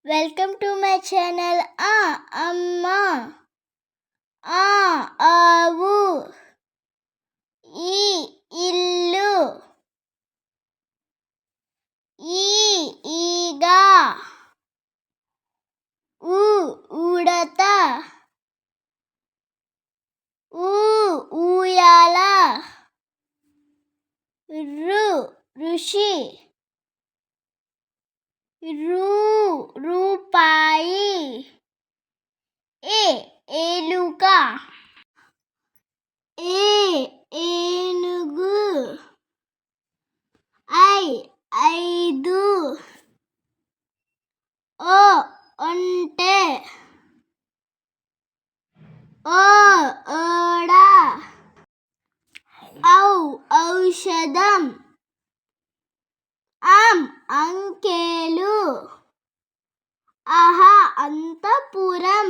Welcome to my channel. అమ్మ, ఆవు, ఈ ఇల్లు, ఈగ, ఉడత, ఊయల, ఋషి, రూపాయి, ఎలుక, ఏనుగు, ఐదు, ఒంటె, ఓడ, ఔషధం, అంకెలు, అంతఃపురం.